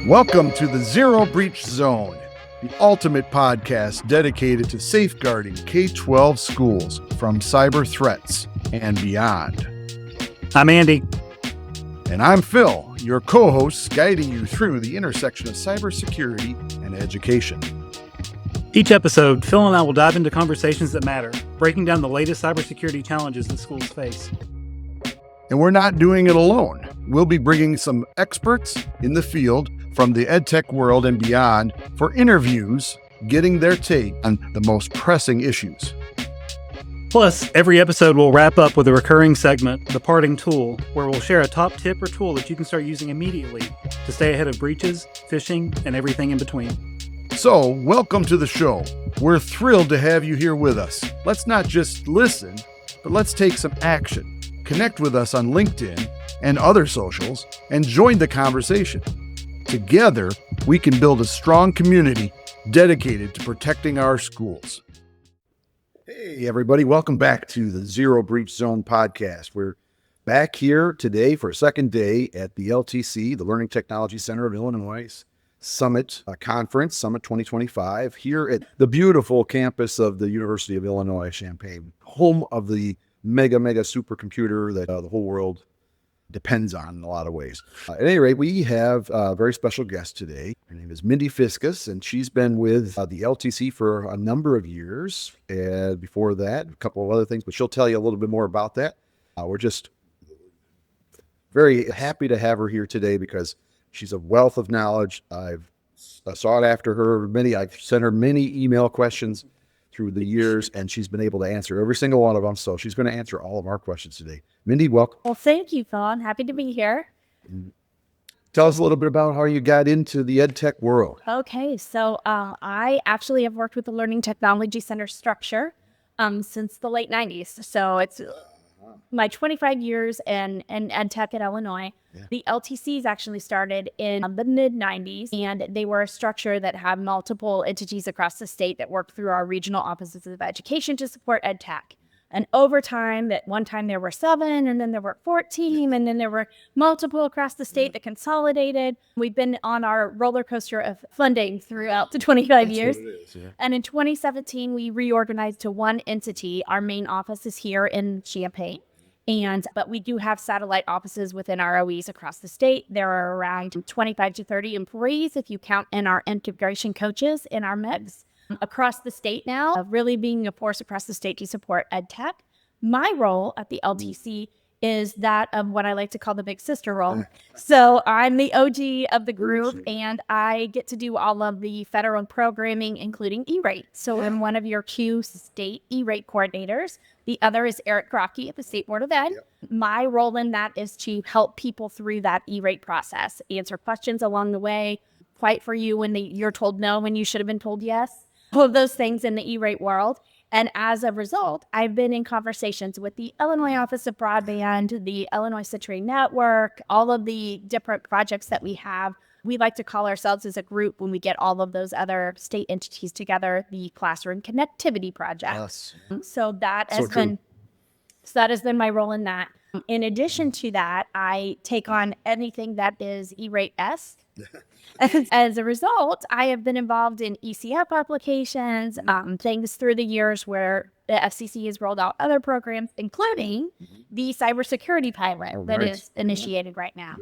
Welcome to the Zero Breach Zone, the ultimate podcast dedicated to safeguarding K-12 schools from cyber threats and beyond. I'm Andy. And I'm Phil, your co-host guiding you through the intersection of cybersecurity and education. Each episode, Phil and I will dive into conversations that matter, breaking down the latest cybersecurity challenges that schools face. And we're not doing it alone. We'll be bringing some experts in the field from the EdTech world and beyond for interviews, getting their take on the most pressing issues. Plus, every episode will wrap up with a recurring segment, The Parting Tool, where we'll share a top tip or tool that you can start using immediately to stay ahead of breaches, phishing, and everything in between. So, welcome to the show. We're thrilled to have you here with us. Let's not just listen, but let's take some action. Connect with us on LinkedIn and other socials and join the conversation. Together, we can build a strong community dedicated to protecting our schools. Hey, everybody. Welcome back to the Zero Breach Zone podcast. We're back here today for a second day at the LTC, the Learning Technology Center of Illinois Summit Conference, Summit 2025, here at the beautiful campus of the University of Illinois, Champaign, home of the mega supercomputer that the whole world depends on in a lot of ways. At any rate, we have a very special guest today. Her name is Mindy Fiscus, and she's been with the LTC for a number of years. And before that, a couple of other things, but she'll tell you a little bit more about that. We're just very happy to have her here today because she's a wealth of knowledge. I've sought after her I've sent her many email questions through the years, and she's been able to answer every single one of them. So she's going to answer all of our questions today. Mindy, welcome. Well, thank you, Phil. I'm happy to be here. Tell us a little bit about how you got into the EdTech world. Okay, so I actually have worked with the Learning Technology Center structure since the late 90s. So it's my 25 years in EdTech at Illinois. Yeah. The LTCs actually started in the mid-90s, and they were a structure that had multiple entities across the state that worked through our regional offices of education to support EdTech. And over time, at one time there were 7, and then there were 14, and then there were multiple across the state that consolidated. We've been on our roller coaster of funding throughout the 25 years. What it is, yeah. And in 2017, we reorganized to one entity. Our main office is here in Champaign. But we do have satellite offices within our OEs across the state. There are around 25 to 30 employees if you count in our integration coaches in our mix across the state now, really being a force across the state to support EdTech. My role at the LTC is that of what I like to call the big sister role. So I'm the OG of the group, and I get to do all of the federal programming, including E-rate. So I'm one of your 2 state E-rate coordinators. The other is Eric Grocky at the State Board of Ed. Yep. My role in that is to help people through that E-rate process, answer questions along the way, fight for you when you're told no when you should have been told yes, all of those things in the E-rate world. And as a result, I've been in conversations with the Illinois Office of Broadband, the Illinois Citrine Network, all of the different projects that we have. We like to call ourselves as a group, when we get all of those other state entities together, the Classroom Connectivity Project. Yes. So that has been my role in that. In addition to that, I take on anything that is E-rate-esque. As a result, I have been involved in ECF applications, things through the years where the FCC has rolled out other programs, including the cybersecurity pilot that is initiated right now.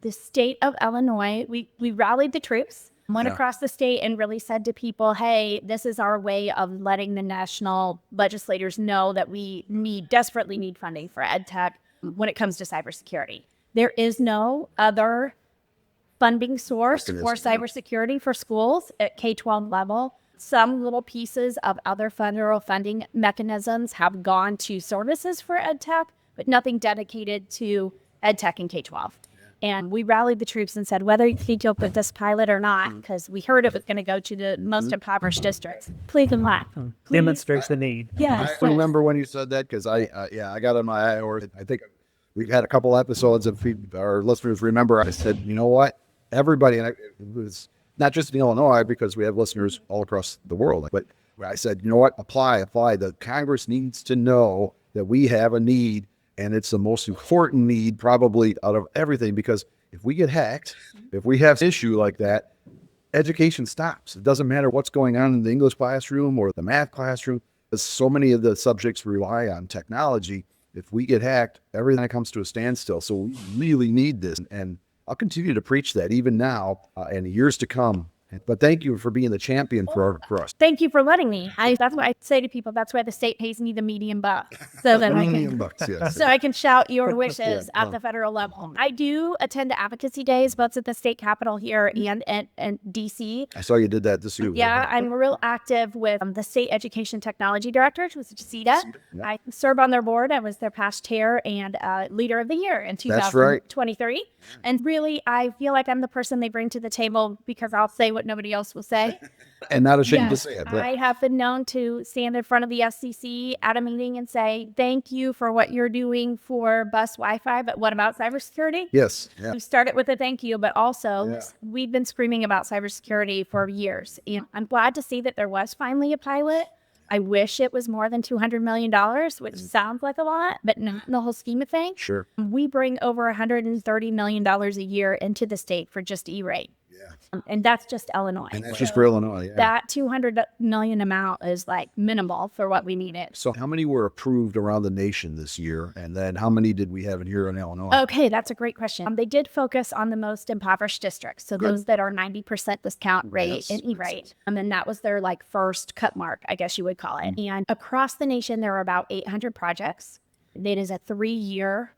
The state of Illinois, we rallied the troops, went across the state and really said to people, hey, this is our way of letting the national legislators know that we desperately need funding for EdTech when it comes to cybersecurity. There is no other funding source for cybersecurity for schools at K-12 level. Some little pieces of other federal funding mechanisms have gone to services for EdTech, but nothing dedicated to EdTech in K-12. And we rallied the troops and said, whether you think you'll put this pilot or not, because we heard it was going to go to the most impoverished districts. Please and laugh. Demonstrates the need. Yes. I remember when you said that, because I got on my IOR. I think we've had a couple episodes of our listeners remember. I said, you know what? Everybody, and it was not just in Illinois, because we have listeners all across the world, but I said, you know what? Apply. The Congress needs to know that we have a need, and it's the most important need probably out of everything, because if we get hacked, if we have an issue like that, education stops. It doesn't matter what's going on in the English classroom or the math classroom, because so many of the subjects rely on technology. If we get hacked, everything comes to a standstill. So we really need this. And I'll continue to preach that even now and years to come. But thank you for being the champion for us. Thank you for letting me. That's what I say to people. That's why the state pays me the median buck, so that Yes. so I can shout your wishes at the federal level. I do attend the advocacy days, both at the state capitol here and DC. I saw you did that this year. Yeah, I'm real active with the State Education Technology Directors, which is CETA. Yeah. I serve on their board. I was their past chair and leader of the year in 2023. Right. And really, I feel like I'm the person they bring to the table because I'll say what nobody else will say. And not ashamed to say it. But I have been known to stand in front of the FCC at a meeting and say, thank you for what you're doing for bus Wi-Fi, but what about cybersecurity? Yes. Yeah. We started with a thank you, but also we've been screaming about cybersecurity for years. And I'm glad to see that there was finally a pilot. I wish it was more than $200 million, which sounds like a lot, but not in the whole scheme of things. Sure. We bring over $130 million a year into the state for just E-rate. And that's just Illinois. And that's just for Illinois. Yeah. That $200 million amount is like minimal for what we needed. So how many were approved around the nation this year? And then how many did we have in here in Illinois? Okay, that's a great question. They did focus on the most impoverished districts. So those that are 90% discount rate and E-rate. And then that was their like first cut mark, I guess you would call it. And across the nation, there are about 800 projects. It is a 3-year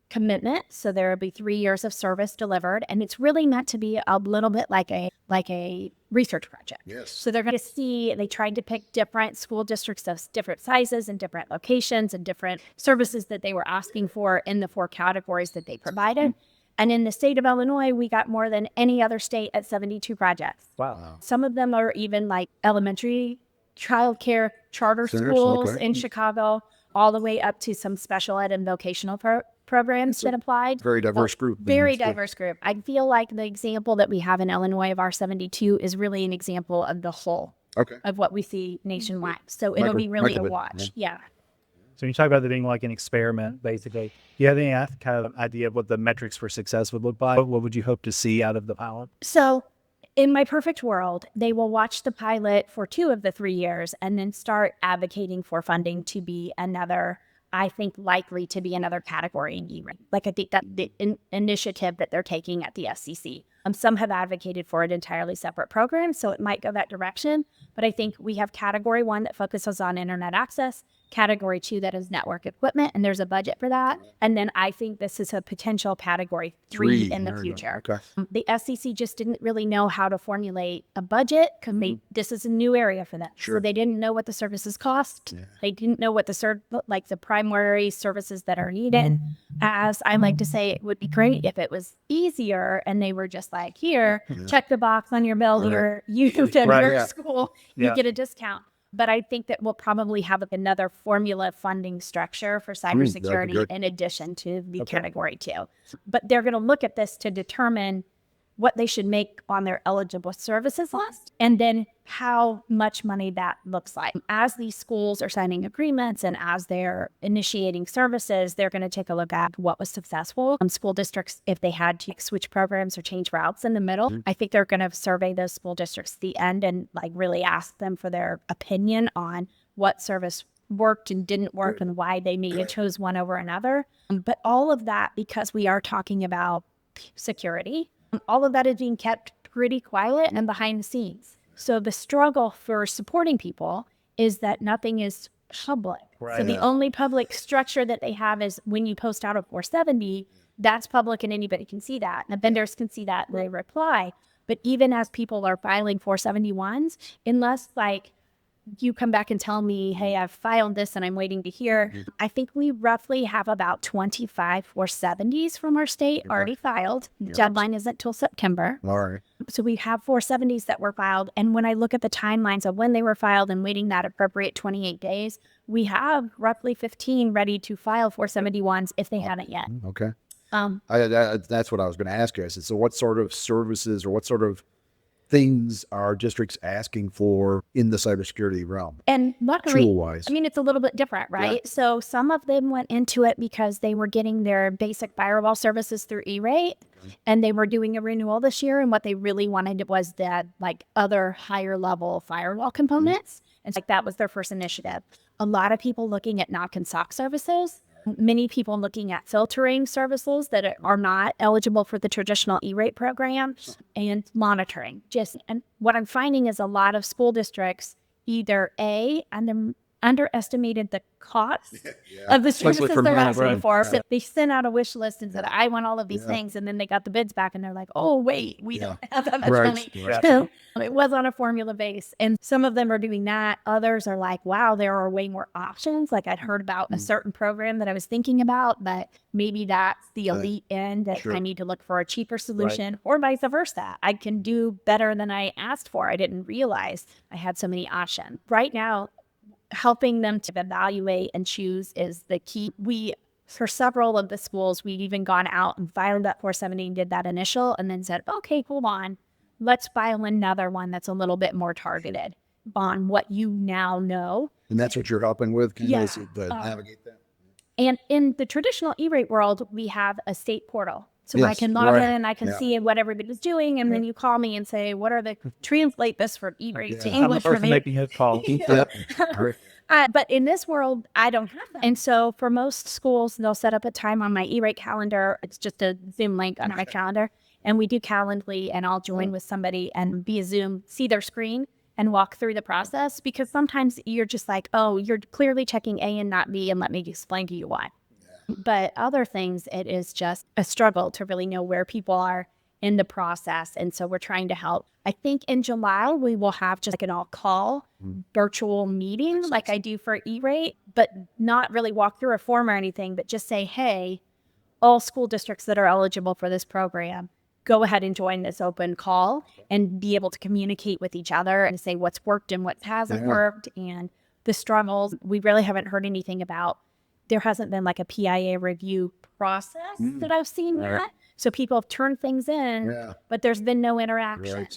commitment, so there will be 3 years of service delivered, and it's really meant to be a little bit like a research project. Yes. So they're going to see, they tried to pick different school districts of different sizes and different locations and different services that they were asking for in the 4 categories that they provided. And in the state of Illinois, we got more than any other state at 72 projects. Wow. Some of them are even like elementary childcare charter schools in Chicago, all the way up to some special ed and vocational programs that applied. Very diverse group. Very diverse group. I feel like the example that we have in Illinois of our 72 is really an example of the whole of what we see nationwide. So it'll be really a watch. Yeah. So you talk about it being like an experiment, basically. Do you have any kind of idea of what the metrics for success would look like? What would you hope to see out of the pilot? So in my perfect world, they will watch the pilot for 2 of the 3 years and then start advocating for funding to be another, I think likely to be another category in E-rate. Like I think that the initiative that they're taking at the SCC. Some have advocated for an entirely separate program, so it might go that direction. But I think we have category 1 that focuses on internet access, category 2 that is network equipment, and there's a budget for that. And then I think this is a potential category 3 in the future. The SCC just didn't really know how to formulate a budget because this is a new area for them. So they didn't know what the services cost. They didn't know what the primary services that are needed. As I like to say, it would be great if it was easier and they were just like, here, check the box on your bill here, you attend your school, you get a discount. But I think that we'll probably have another formula funding structure for cybersecurity in addition to the category 2. But they're going to look at this to determine what they should make on their eligible services list, and then how much money that looks like. As these schools are signing agreements and as they're initiating services, they're going to take a look at what was successful. School districts, if they had to switch programs or change routes in the middle, I think they're going to survey those school districts at the end and like really ask them for their opinion on what service worked and didn't work and why they maybe chose one over another. But all of that, because we are talking about security, all of that is being kept pretty quiet and behind the scenes. So the struggle for supporting people is that nothing is public. So the only public structure that they have is when you post out a 470, that's public and anybody can see that. And the vendors can see that and they reply. But even as people are filing 471s, unless like you come back and tell me, hey, I've filed this and I'm waiting to hear, I think we roughly have about 25 470s from our state already filed. The deadline isn't till September. All right. So we have 470s that were filed. And when I look at the timelines of when they were filed and waiting that appropriate 28 days, we have roughly 15 ready to file 471s if they haven't yet. That's what I was going to ask you. I said, so what sort of services or what sort of things are districts asking for in the cybersecurity realm? And luckily, Tool-wise. I mean, it's a little bit different, right? Yeah. So some of them went into it because they were getting their basic firewall services through E-Rate, and they were doing a renewal this year. And what they really wanted was that like other higher level firewall components. And like that was their first initiative. A lot of people looking at knock and sock services. Many people looking at filtering services that are not eligible for the traditional E-Rate program, and monitoring. And what I'm finding is a lot of school districts either underestimated the cost of the services they're asking for. So they sent out a wish list and said, I want all of these things. And then they got the bids back and they're like, oh, wait, we don't have that much money. So it was on a formula base. And some of them are doing that. Others are like, wow, there are way more options. Like I'd heard about a certain program that I was thinking about, but maybe that's the elite end that I need to look for a cheaper solution, or vice versa. I can do better than I asked for. I didn't realize I had so many options. Right now, helping them to evaluate and choose is the key. For several of the schools, we've even gone out and filed that 470 and did that initial and then said, okay, hold on, let's file another one that's a little bit more targeted on what you now know. And that's what you're helping with? Can you navigate that? And in the traditional E-Rate world, we have a state portal. So I can log in and I can see what everybody's doing. And then you call me and say, what are the, translate this from E-Rate to English for me. Making his call. But in this world, I don't have that. And so for most schools, they'll set up a time on my E-Rate calendar. It's just a Zoom link on my calendar. And we do Calendly, and I'll join with somebody and via Zoom, see their screen and walk through the process. Because sometimes you're just like, oh, you're clearly checking A and not B, and let me explain to you why. But other things, it is just a struggle to really know where people are in the process. And so we're trying to help. I think in July, we will have just like an all-call virtual meeting like I do for E-Rate, but not really walk through a form or anything, but just say, hey, all school districts that are eligible for this program, go ahead and join this open call and be able to communicate with each other and say what's worked and what hasn't worked and the struggles. We really haven't heard anything about. There hasn't been like a PIA review process that I've seen yet. So people have turned things in, but there's been no interaction.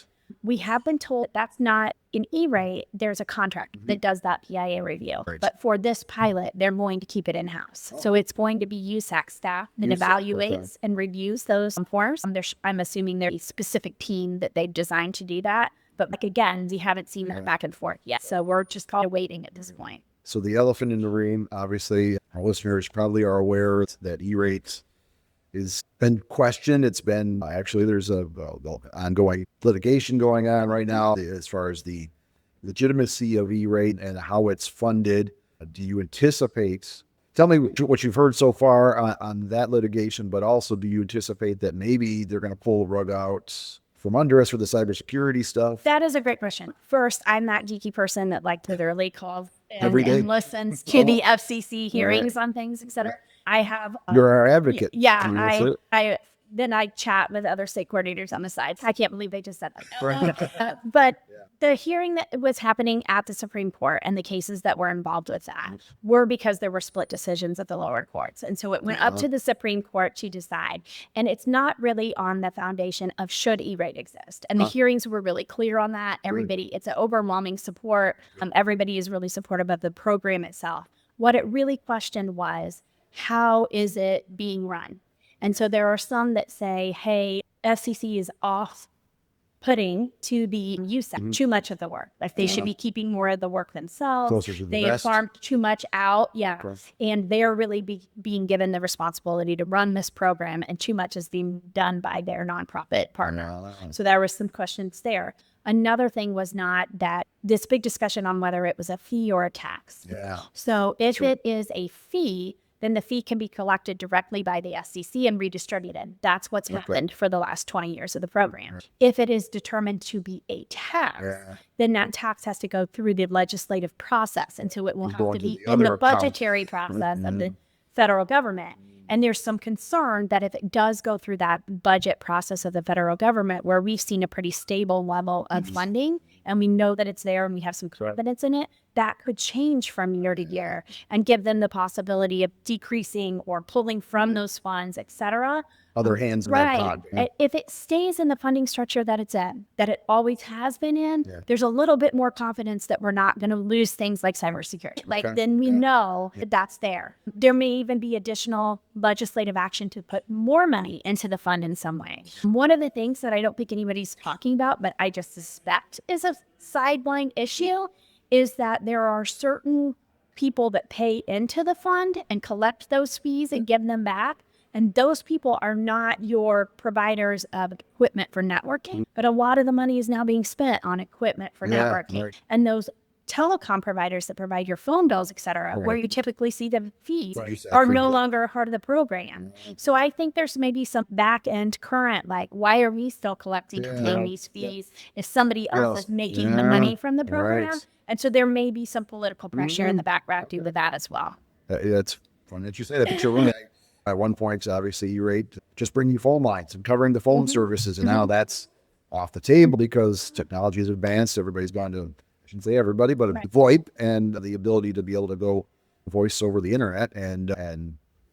We have been told that's not in E-Rate. There's a contract that does that PIA review. But for this pilot, they're going to keep it in-house. So it's going to be USAC staff that evaluates and reviews those forms. I'm assuming there's a specific team that they designed to do that. But like, again, we haven't seen that back and forth yet. So we're just kind of waiting at this point. So the elephant in the room, obviously, our listeners probably are aware that E-Rate has been questioned. It's been, actually, there's a ongoing litigation going on right now as far as the legitimacy of E-Rate and how it's funded. Do you anticipate, tell me what you've heard so far on that litigation, but also do you anticipate that maybe they're going to pull the rug out from under us for the cybersecurity stuff? That is a great question. First, I'm that geeky person that like literally calls and listens to the FCC hearings on things, et cetera. I have... You're our advocate. Then I chat with other state coordinators on the side. I can't believe they just said that. But the hearing that was happening at the Supreme Court and the cases that were involved with that were because there were split decisions at the lower courts. And so it went up to the Supreme Court to decide. And it's not really on the foundation of should E-Rate exist. And the hearings were really clear on that. Everybody, it's an overwhelming support. Everybody is really supportive of the program itself. What it really questioned was, how is it being run? And so there are some that say, hey, FCC is off-putting to the USAC too much of the work. Like they should be keeping more of the work themselves. Closer to the They vest. have farmed too much out. And they're really being given the responsibility to run this program, and too much is being done by their nonprofit partner. So there were some questions there. Another thing was not that this big discussion on whether it was a fee or a tax. So if it is a fee, then the fee can be collected directly by the SEC and redistributed. That's what's happened for the last 20 years of the program. If it is determined to be a tax, then that tax has to go through the legislative process. And so it will have to be in the budgetary process of the federal government. And there's some concern that if it does go through that budget process of the federal government, where we've seen a pretty stable level of funding, and we know that it's there and we have some confidence in it, that could change from year to year and give them the possibility of decreasing or pulling from those funds, et cetera. Other hands in that Right. pot. Yeah. If it stays in the funding structure that it's in, that it always has been in, there's a little bit more confidence that we're not going to lose things like cybersecurity. Like, then we know that that's there. There may even be additional legislative action to put more money into the fund in some way. One of the things that I don't think anybody's talking about, but I just suspect is a sideline issue, is that there are certain people that pay into the fund and collect those fees and give them back. And those people are not your providers of equipment for networking, but a lot of the money is now being spent on equipment for networking. Right. And those telecom providers that provide your phone bills, et cetera, where you typically see the fees, are no longer a part of the program. So I think there's maybe some back end current, like, why are we still collecting and paying these fees if somebody else is making the money from the program? And so there may be some political pressure in the background due to that as well. That's fun that you say that, but you're right. At one point, obviously, you rate just bringing phone lines and covering the phone services, and now that's off the table because technology has advanced. Everybody's gone to, I shouldn't say everybody, but VoIP and the ability to be able to go voice over the internet, and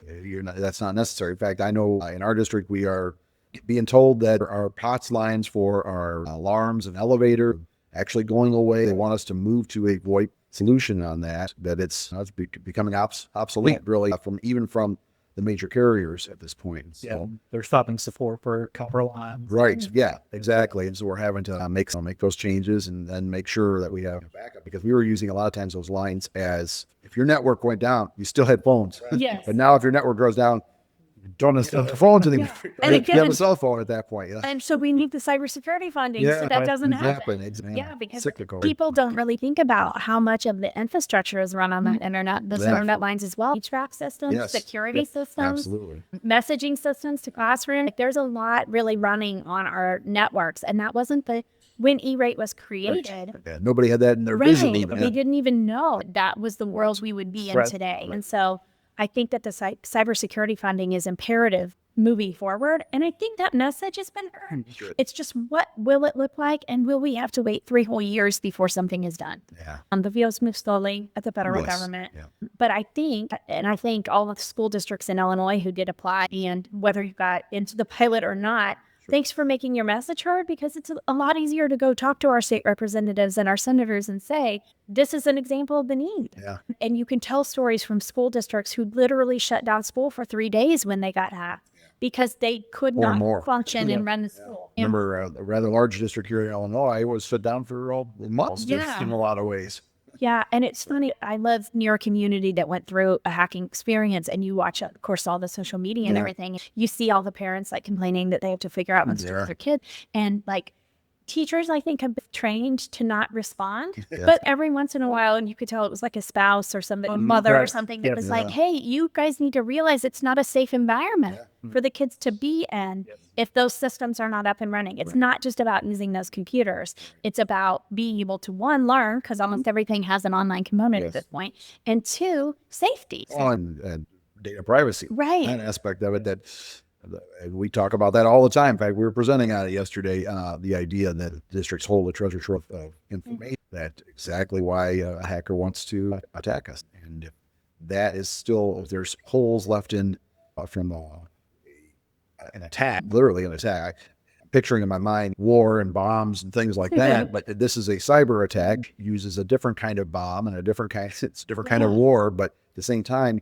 that's not necessary. In fact, I know in our district we are being told that our POTS lines for our alarms and elevator actually going away. They want us to move to a VoIP solution on that. That it's becoming obsolete, really, from the major carriers at this point. So, they're stopping support for copper lines. Right. Yeah, exactly. And so we're having to make those changes and then make sure that we have backup, because we were using a lot of times those lines as, if your network went down, you still had phones. Yes. But now if your network goes down, you don't have the phones anymore. And you have a cell phone at that point. And so we need the cybersecurity funding so that doesn't happen. Because people don't really think about how much of the infrastructure is run on that internet, those internet lines as well. HVAC systems, security systems, messaging systems to classroom. Like, there's a lot really running on our networks, and that wasn't when E-Rate was created. Nobody had that in their vision even. We didn't even know that was the world we would be in today. And so I think that the cybersecurity funding is imperative moving forward. And I think that message has been heard. It's just, what will it look like? And will we have to wait 3 whole years before something is done? The wheels move slowly at the federal government. But I think all of the school districts in Illinois who did apply, and whether you got into the pilot or not, thanks for making your message heard, because it's a lot easier to go talk to our state representatives and our senators and say, this is an example of the need. And you can tell stories from school districts who literally shut down school for 3 days when they got hacked because they could not function and run the school. Remember, a rather large district here in Illinois was shut down for months in a lot of ways. Yeah, and it's funny. I live near a community that went through a hacking experience, and you watch, of course, all the social media and everything. You see all the parents like complaining that they have to figure out what's with their kid, and like teachers, I think, have been trained to not respond. But every once in a while, and you could tell it was like a spouse or somebody, a mother or something that was like, "Hey, you guys need to realize it's not a safe environment for the kids to be in if those systems are not up and running. It's not just about using those computers. It's about being able to, 1, learn, because almost everything has an online component at this point, and 2, safety. And data privacy. Right. An aspect of it that we talk about that all the time. In fact, we were presenting on it yesterday, the idea that districts hold a treasure trove of information. That's exactly why a hacker wants to attack us. And if that is still, if there's holes left in from an attack, literally an attack, I'm picturing in my mind war and bombs and things like that, but this is a cyber attack, uses a different kind of bomb and it's a different kind of war, but at the same time,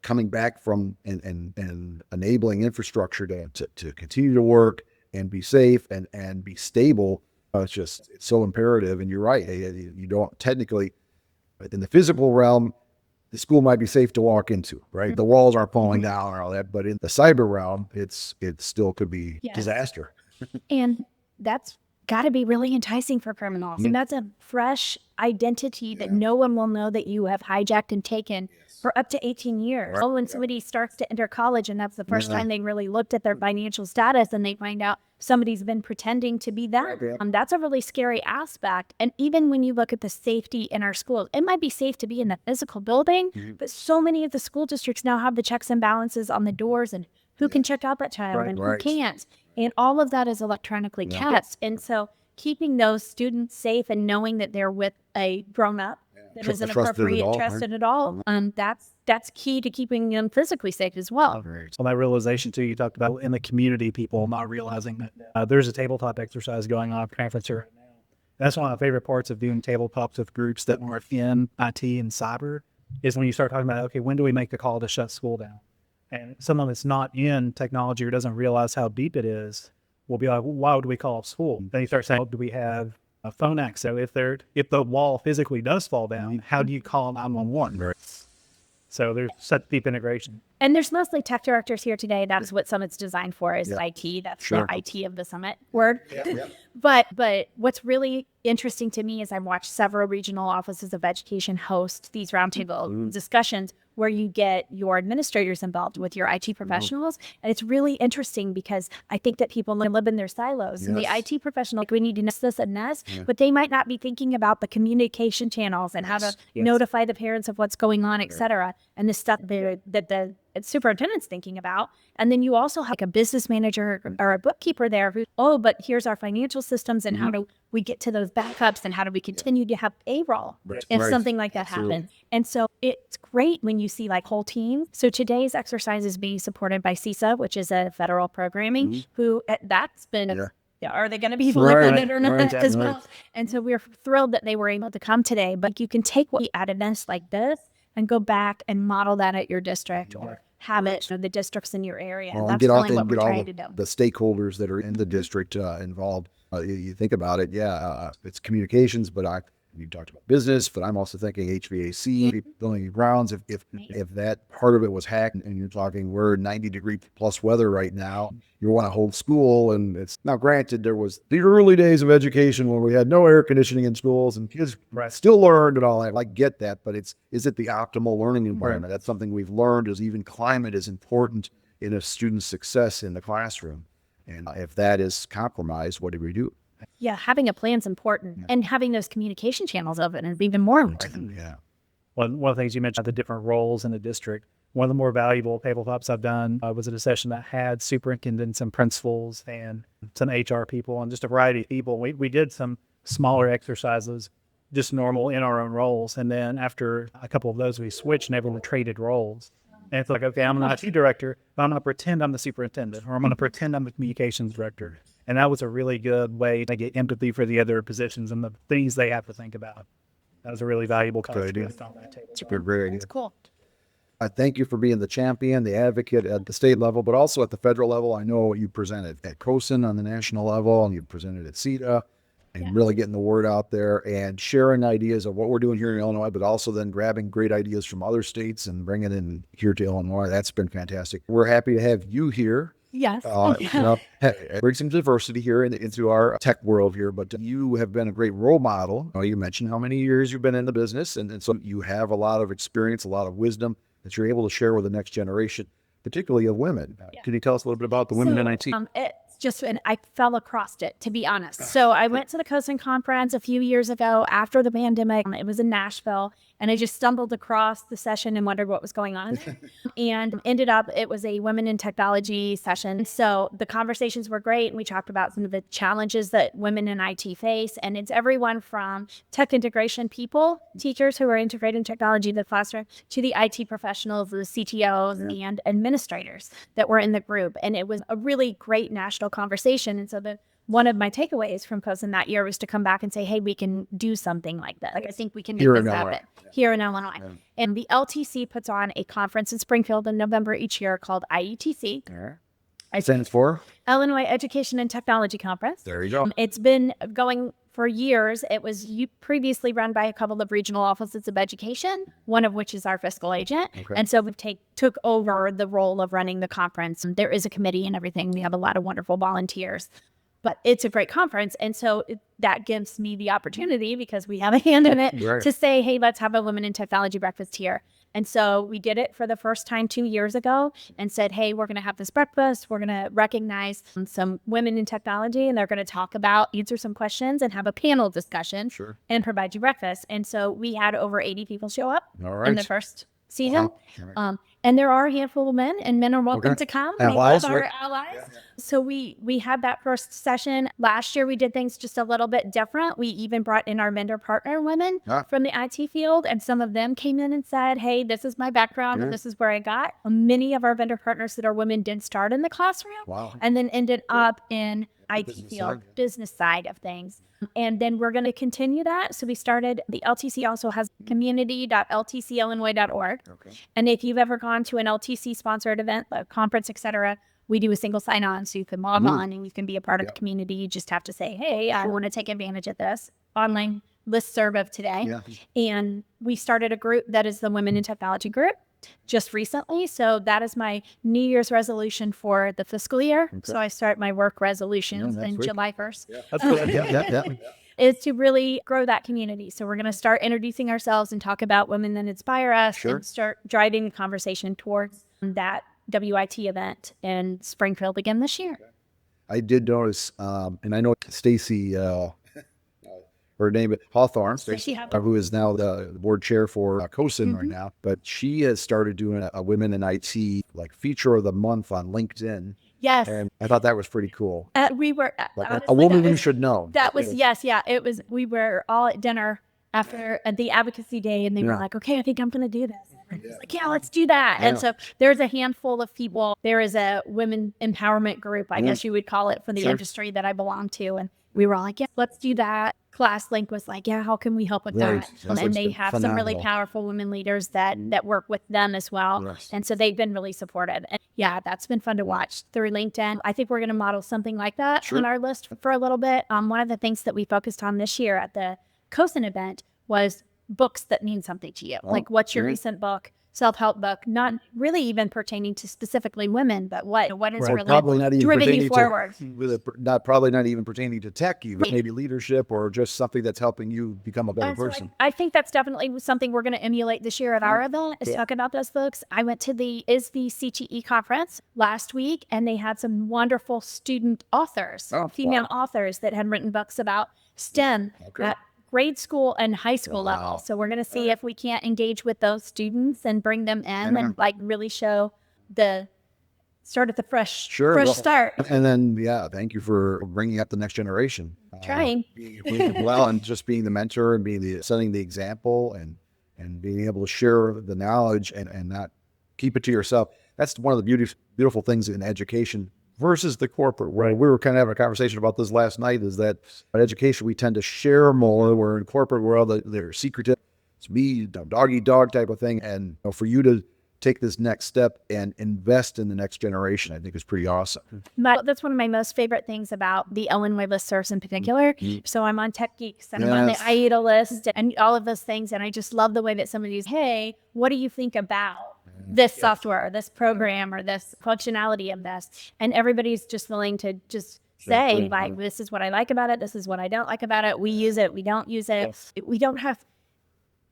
coming back from and enabling infrastructure to continue to work and be safe and be stable. It's so imperative. And you're right. You don't technically, in the physical realm, the school might be safe to walk into, right? The walls aren't falling down or all that, but in the cyber realm, it still could be disaster. And that's got to be really enticing for criminals. And that's a fresh identity that no one will know that you have hijacked and taken for up to 18 years. Oh, when somebody starts to enter college and that's the first time they really looked at their financial status and they find out somebody's been pretending to be them. That's a really scary aspect. And even when you look at the safety in our schools, it might be safe to be in the physical building, but so many of the school districts now have the checks and balances on the doors and who can check out that child and who can't. And all of that is electronically kept. And so keeping those students safe and knowing that they're with a grown-up that isn't trusted at appropriate, all, trusted at all. That's key to keeping them physically safe as well. So that realization too, you talked about in the community, people not realizing that there's a tabletop exercise going on at conference here right now. That's one of my favorite parts of doing tabletops with groups that are in IT and cyber is when you start talking about, okay, when do we make the call to shut school down? And someone that's not in technology or doesn't realize how deep it is will be like, well, why would we call off school? Then you start saying, do we have a phone access? So if the wall physically does fall down, how do you call 911? Right. So there's such deep integration. And there's mostly tech directors here today. That's what Summit's designed for is IT. That's Sure. the IT of the Summit word. But what's really interesting to me is I've watched several regional offices of education host these roundtable discussions where you get your administrators involved with your IT professionals. And it's really interesting because I think that people live in their silos. And the IT professional, like, we need to know this and this, but they might not be thinking about the communication channels and how to notify the parents of what's going on, et cetera. And the stuff that the superintendent's thinking about. And then you also have like a business manager or a bookkeeper there who, but here's our financial systems and how do we get to those backups and how do we continue to have payroll if something like that happens. And so it's great when you see like whole teams. So today's exercise is being supported by CISA, which is a federal programming, who that's been are they going to be funded or not as well? And so we're thrilled that they were able to come today. But you can take what we added this like this and go back and model that at your district or have it the districts in your area. Well, That's and get really all, what and we're get all trying to do. the stakeholders that are in the district involved. You think about it, it's communications, but you talked about business, but I'm also thinking HVAC, building grounds. If that part of it was hacked, and you're talking we're 90-degree plus weather right now, you want to hold school, and it's now granted there was the early days of education when we had no air conditioning in schools and kids still learned and all that. I get that, but is it the optimal learning environment? That's something we've learned is even climate is important in a student's success in the classroom. And if that is compromised, what do we do? Yeah, having a plan is important, and having those communication channels open is even more important. Yeah. One of the things you mentioned, the different roles in the district. One of the more valuable tabletops I've done was at a session that had superintendents and principals and some HR people and just a variety of people. We did some smaller exercises, just normal in our own roles. And then after a couple of those, we switched and everyone traded roles. And it's like, okay, I'm an IT director, but I'm going to pretend I'm the superintendent, or I'm going to pretend I'm the communications director. And that was a really good way to get empathy for the other positions and the things they have to think about. That was a really valuable concept on that table. Super great idea. It's cool. I thank you for being the champion, the advocate at the state level, but also at the federal level. I know you presented at COSIN on the national level, and you presented at CETA, and really getting the word out there and sharing ideas of what we're doing here in Illinois, but also then grabbing great ideas from other states and bringing it in here to Illinois. That's been fantastic. We're happy to have you here. Yes. Bring some diversity here into our tech world here, but you have been a great role model. You mentioned how many years you've been in the business, and so you have a lot of experience, a lot of wisdom that you're able to share with the next generation, particularly of women. Can you tell us a little bit about the women in IT? It's just, and I fell across it, to be honest. So I went to the COSIN conference a few years ago after the pandemic. It was in Nashville, and I just stumbled across the session and wondered what was going on. And ended up, it was a women in technology session. So the conversations were great, and we talked about some of the challenges that women in IT face. And it's everyone from tech integration people, teachers who are integrating technology in the classroom, to the IT professionals, the CTOs, and administrators that were in the group. And it was a really great national conversation. And so one of my takeaways from COSIN that year was to come back and say, hey, we can do something like that. Like, I think we can make this happen here in Illinois. Yeah. And the LTC puts on a conference in Springfield in November each year called IETC. Stands for? Illinois Education and Technology Conference. There you go. It's been going for years. It was previously run by a couple of regional offices of education, one of which is our fiscal agent. Okay. And so we took over the role of running the conference. There is a committee and everything. We have a lot of wonderful volunteers. But it's a great conference. And so that gives me the opportunity, because we have a hand in it, to say, hey, let's have a women in technology breakfast here. And so we did it for the first time 2 years ago and said, hey, we're going to have this breakfast. We're going to recognize some women in technology, and they're going to answer some questions and have a panel discussion and provide you breakfast. And so we had over 80 people show up in the first season. And there are a handful of men, and men are welcome to come. Allies, Our right? allies. So we had that first session. Last year, we did things just a little bit different. We even brought in our vendor partner women from the IT field, and some of them came in and said, hey, this is my background, and this is where I got. Many of our vendor partners that are women did start in the classroom and then ended up in IT field, business side of things. And then we're going to continue that. So we started, the LTC also has community.ltcillinois.org. And if you've ever gone to an LTC sponsored event, a conference, etc., we do a single sign-on, so you can log on and you can be a part of the community. You just have to say, hey, I want to take advantage of this online listserv of today. And we started a group that is the Women in Technology group just recently. So that is my New Year's resolution for the fiscal year. So I start my work resolutions in July 1st. That's good. Is to really grow that community. So we're going to start introducing ourselves and talk about women that inspire us and start driving the conversation towards that WIT event in Springfield again this year. I did notice, and I know Stacy, her name is Hawthorne, who is now the board chair for COSIN right now, but she has started doing a Women in IT like feature of the month on LinkedIn. Yes. And I thought that was pretty cool. We were Like honestly, a woman you should know. That was, it was, we were all at dinner after the advocacy day, and they were like, okay, I think I'm going to do this. And I was like, let's do that. And so there's a handful of people. There is a women empowerment group, I guess you would call it, for the industry that I belong to. And we were all like, let's do that. ClassLink was like, how can we help with that? And they have some really powerful women leaders that work with them as well. And so they've been really supportive. And that's been fun to watch through LinkedIn. I think we're going to model something like that on our list for a little bit. One of the things that we focused on this year at the COSIN event was books that mean something to you. Like, what's your recent book? Self-help book, not really even pertaining to specifically women, but what is really probably not even driven you forward. Probably not even pertaining to tech, even maybe leadership or just something that's helping you become a better person. So I think that's definitely something we're going to emulate this year at our event, is talk about those books. I went to the ISV CTE conference last week, and they had some wonderful student authors, female authors that had written books about STEM at grade school and high school level. So we're going to see if we can't engage with those students and bring them in and like really show the start at the fresh start. And then, thank you for bringing up the next generation. Trying. And just being the mentor and being setting the example and being able to share the knowledge and not keep it to yourself. That's one of the beautiful things in education versus the corporate world. We were kind of having a conversation about this last night, is that in education, we tend to share more. Where in corporate world, they're secretive. It's me, dog eat dog type of thing. And for you to take this next step and invest in the next generation, I think is pretty awesome. That's one of my most favorite things about the Illinois listservs in particular. So I'm on Tech Geeks and I'm on the IETA list and all of those things. And I just love the way that somebody's, hey, what do you think about this software, this program, or this functionality of this? And everybody's just willing to just say, like, this is what I like about it. This is what I don't like about it. We use it. We don't use it. We don't have,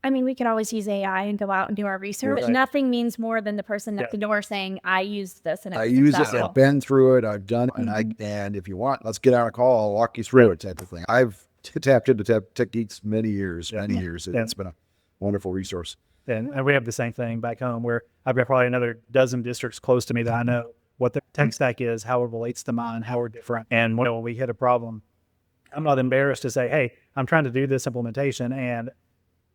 we could always use AI and go out and do our research. Nothing means more than the person at the door saying, I use this. And I use it. I've been through it. I've done it. And if you want, let's get on a call. I'll walk you through it type of thing. I've tapped into Tech Geeks many years. It's been a wonderful resource. And we have the same thing back home, where I've got probably another dozen districts close to me that I know what their tech stack is, how it relates to mine, how we're different. And when we hit a problem, I'm not embarrassed to say, hey, I'm trying to do this implementation and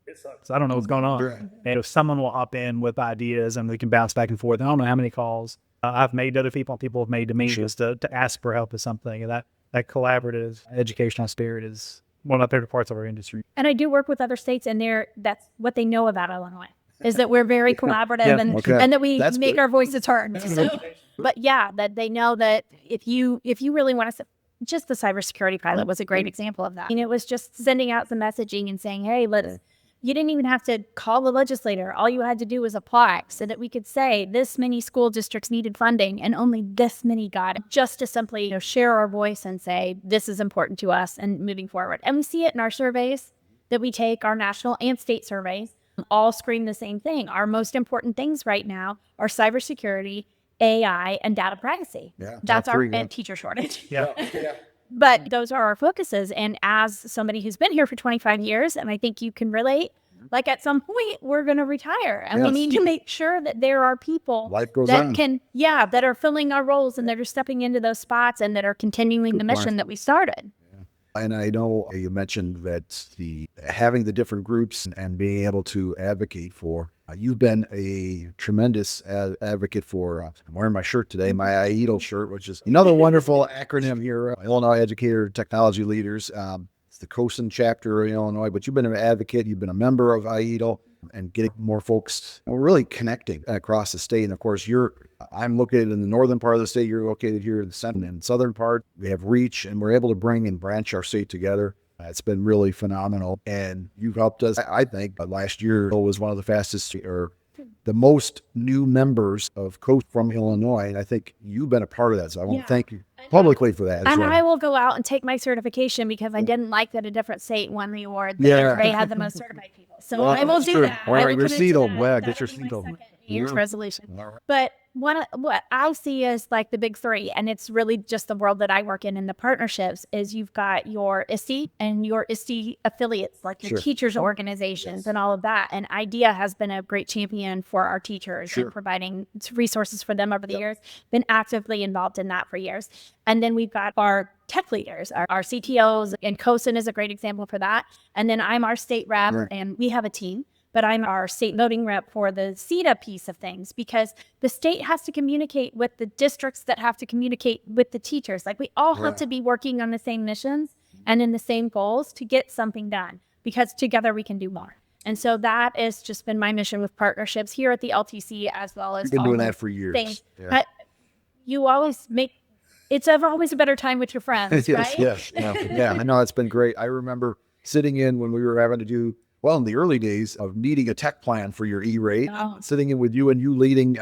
it sucks. I don't know what's going on. And if someone will hop in with ideas and we can bounce back and forth, I don't know how many calls I've made to other people and people have made to me just to ask for help with something. And that collaborative educational spirit is one of my favorite parts of our industry. And I do work with other states, and that's what they know about Illinois, is that we're very collaborative and that we make our voices heard. But that they know that if you really want to, just the cybersecurity pilot was a great example of that. It was just sending out some messaging and saying, hey, you didn't even have to call the legislator. All you had to do was apply, so that we could say this many school districts needed funding and only this many got it, just to simply share our voice and say, this is important to us and moving forward. And we see it in our surveys that we take, our national and state surveys, all scream the same thing. Our most important things right now are cybersecurity, AI, and data privacy. That's our and teacher shortage. But those are our focuses. And as somebody who's been here for 25 years, and I think you can relate, Like at some point, we're going to retire, and we Yes. need to make sure that there are people Life goes that on. that are filling our roles and that are stepping into those spots and that are continuing the mission that we started. And I know you mentioned that having the different groups and being able to advocate for, you've been a tremendous advocate for, I'm wearing my shirt today, my IEDL shirt, which is another wonderful acronym here, Illinois Educator Technology Leaders. It's the COSIN chapter in Illinois, but you've been an advocate, you've been a member of IEDL and getting more folks, really connecting across the state. And of course, I'm located in the northern part of the state. You're located here in the central and southern part. We have reach, and we're able to bring and branch our state together. It's been really phenomenal. And you've helped us. I think last year was one of the fastest or the most new members of COSIN from Illinois. And I think you've been a part of that. So I want to thank you publicly for that. And I will go out and take my certification because I didn't like that a different state won the award. They had the most certified people. So I will do that. All right, I will your commit seat to will that. get your That'll be seat my over. second year's resolution. All right. But what I see as like the big three, and it's really just the world that I work in the partnerships, is you've got your ISTE and your ISTE affiliates, like your teachers organizations and all of that. And IDEA has been a great champion for our teachers and providing resources for them over the years, been actively involved in that for years. And then we've got our tech leaders, our CTOs, and COSIN is a great example for that. And then I'm our state rep, and we have a team. But I'm our state voting rep for the CETA piece of things, because the state has to communicate with the districts that have to communicate with the teachers. Like we all have to be working on the same missions and in the same goals to get something done, because together we can do more. And so that has just been my mission with partnerships here at the LTC, as well as You've been doing that for years. But you always it's always a better time with your friends, right? Yes. Yeah, I know. It's been great. I remember sitting in when we were having to do, well, in the early days of needing a tech plan for your E-rate, sitting in with you and you leading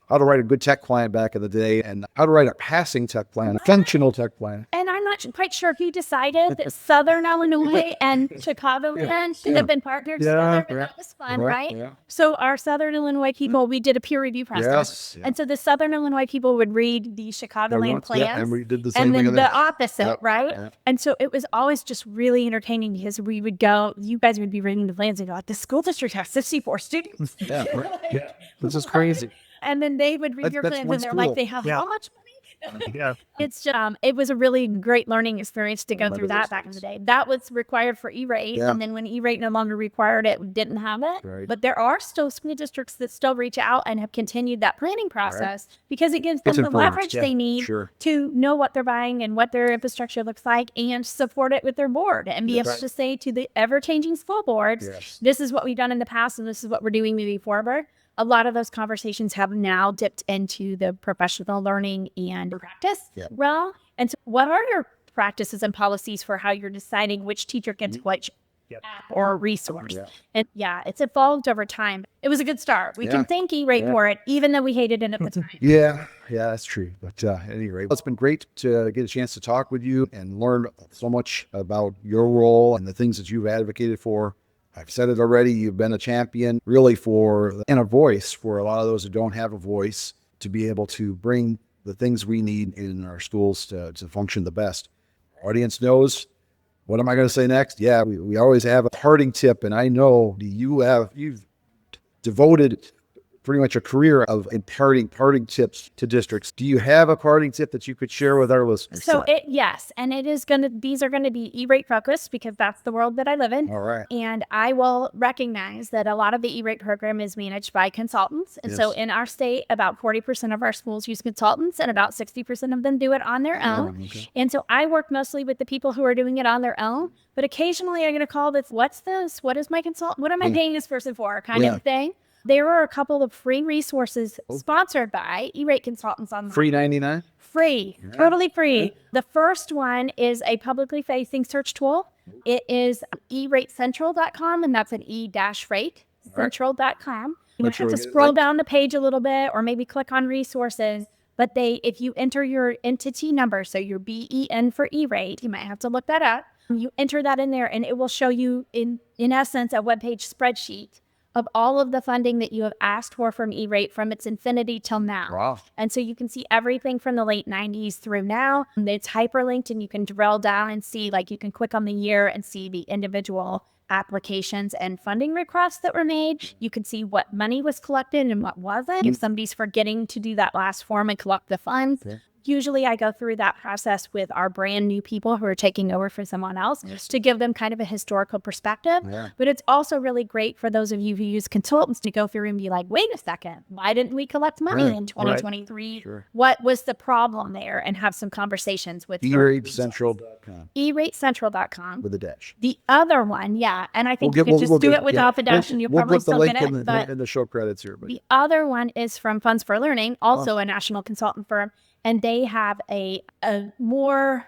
how to write a good tech plan back in the day and how to write a passing tech plan, a functional tech plan. And I'm not quite sure if you decided that Southern Illinois and Chicagoland should have been partners together, but that was fun, right? Yeah. So our Southern Illinois people, we did a peer review process. Yes. And so the Southern Illinois people would read the Chicagoland plans. And we did the same and thing. then the opposite, right? Yeah. And so it was always just really entertaining, because we would go, you guys would be reading the plans and go, the school district has 64 students. This is crazy. And then they would read your That's plans one and they're school. like, they have how much money? It's just, it was a really great learning experience to go through that back in the day. That was required for E-rate. And then when E-rate no longer required it, we didn't have it. Right. But there are still school districts that still reach out and have continued that planning process because it gives them the leverage they need to know what they're buying and what their infrastructure looks like, and support it with their board and be able to say to the ever-changing school boards, this is what we've done in the past and this is what we're doing moving forward. A lot of those conversations have now dipped into the professional learning and practice realm. And so what are your practices and policies for how you're deciding which teacher gets which app or resource? And it's evolved over time. It was a good start. We can thank E-rate for it, even though we hated it at the time. Yeah, that's true. But at any rate, it's been great to get a chance to talk with you and learn so much about your role and the things that you've advocated for. I've said it already, you've been a champion really and a voice for a lot of those who don't have a voice, to be able to bring the things we need in our schools to function the best. Our audience knows, what am I going to say next? Yeah, we always have a parting tip, and I know you've devoted pretty much a career of imparting parting tips to districts. Do you have a parting tip that you could share with our listeners? So and these are going to be E-rate focused, because that's the world that I live in. All right. And I will recognize that a lot of the E-rate program is managed by consultants. And so in our state, about 40% of our schools use consultants, and about 60% of them do it on their own. And so I work mostly with the people who are doing it on their own, but occasionally I'm going to call this, what's this? What is my consultant? What am I paying this person for? Kind of thing. There are a couple of free resources sponsored by E-rate consultants on Free 99? Free, totally free. The first one is a publicly facing search tool. It is eratecentral.com, and that's an E-rate central.com. You might have to scroll down the page a little bit, or maybe click on resources. But if you enter your entity number, so your BEN for E-rate, you might have to look that up. You enter that in there, and it will show you, in essence, a webpage spreadsheet of all of the funding that you have asked for from E-rate from its infinity till now. Wow. And so you can see everything from the late 90s through now. It's hyperlinked, and you can drill down and see, like, you can click on the year and see the individual applications and funding requests that were made. You could see what money was collected and what wasn't. If somebody's forgetting to do that last form and collect the funds, usually I go through that process with our brand new people who are taking over for someone else to give them kind of a historical perspective. But it's also really great for those of you who use consultants to go through and be like, wait a second, why didn't we collect money in 2023? What was the problem there? And have some conversations with eratecentral.com. eratecentral.com. With a dash. The other one, and I think you can just do it without the dash and you'll probably still get it. But in the show credits here. But the other one is from Funds for Learning, also a national consultant firm. And they have a more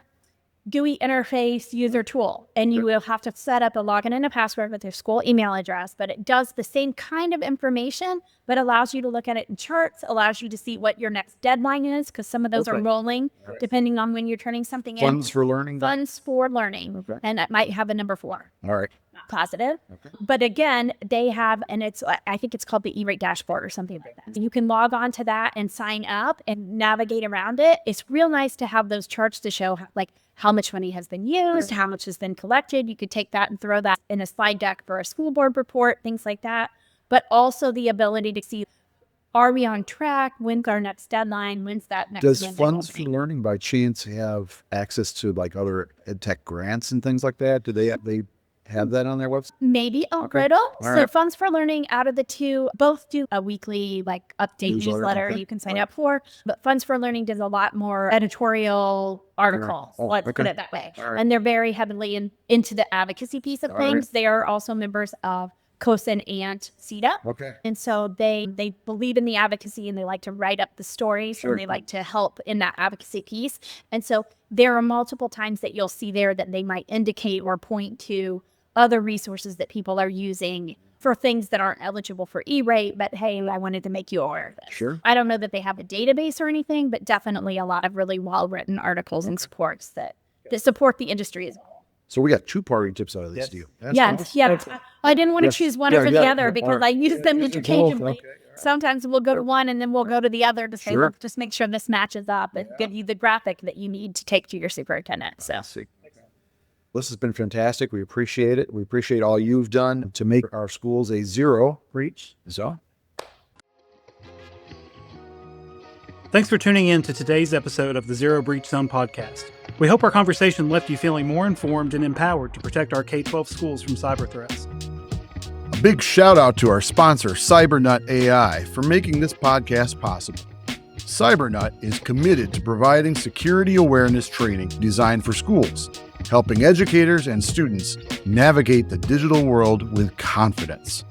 GUI interface user tool. And you will have to set up a login and a password with your school email address. But it does the same kind of information, but allows you to look at it in charts, allows you to see what your next deadline is, because some of those are rolling, depending on when you're turning something in. Funds for Learning? Funds for Learning. And it might have a number 4. All right. Positive. But again, they have, and I think it's called the E-Rate dashboard or something like that. You can log on to that and sign up and navigate around it. It's real nice to have those charts to show like how much money has been used, how much has been collected. You could take that and throw that in a slide deck for a school board report, things like that. But also the ability to see, are we on track? When's our next deadline? When's that next? Does Funds for Learning by chance have access to like other EdTech grants and things like that? Do they have that on their website? Maybe a little. So Funds for Learning, out of the two, both do a weekly like update newsletter you can sign up for. But Funds for Learning does a lot more editorial articles. Let's put it that way. And they're very heavily into the advocacy piece of things. They are also members of COSIN and CETA. And so they believe in the advocacy and they like to write up the stories and they like to help in that advocacy piece. And so there are multiple times that you'll see there that they might indicate or point to other resources that people are using for things that aren't eligible for E-Rate, but hey, I wanted to make you aware of this. I don't know that they have a database or anything, but definitely a lot of really well-written articles and supports that support the industry as well. So we got 2 parting tips out of this deal. Yes. I didn't want to choose one over the other because I use them interchangeably. Sometimes we'll go to one and then we'll go to the other to say, look, just make sure this matches up and give you the graphic that you need to take to your superintendent. So. This has been fantastic. We appreciate it. We appreciate all you've done to make our schools a zero breach zone. Thanks for tuning in to today's episode of the Zero Breach Zone podcast. We hope our conversation left you feeling more informed and empowered to protect our K-12 schools from cyber threats. A big shout out to our sponsor, CyberNut AI, for making this podcast possible. CyberNut is committed to providing security awareness training designed for schools, helping educators and students navigate the digital world with confidence.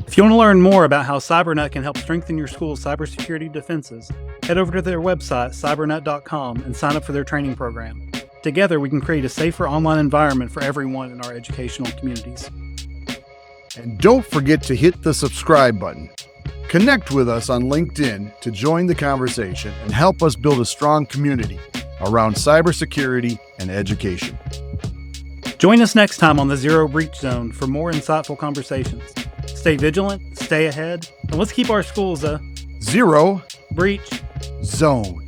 If you want to learn more about how CyberNut can help strengthen your school's cybersecurity defenses, head over to their website, cybernut.com, and sign up for their training program. Together, we can create a safer online environment for everyone in our educational communities. And don't forget to hit the subscribe button. Connect with us on LinkedIn to join the conversation and help us build a strong community around cybersecurity and education. Join us next time on the Zero Breach Zone for more insightful conversations. Stay vigilant, stay ahead, and let's keep our schools a Zero Breach Zone.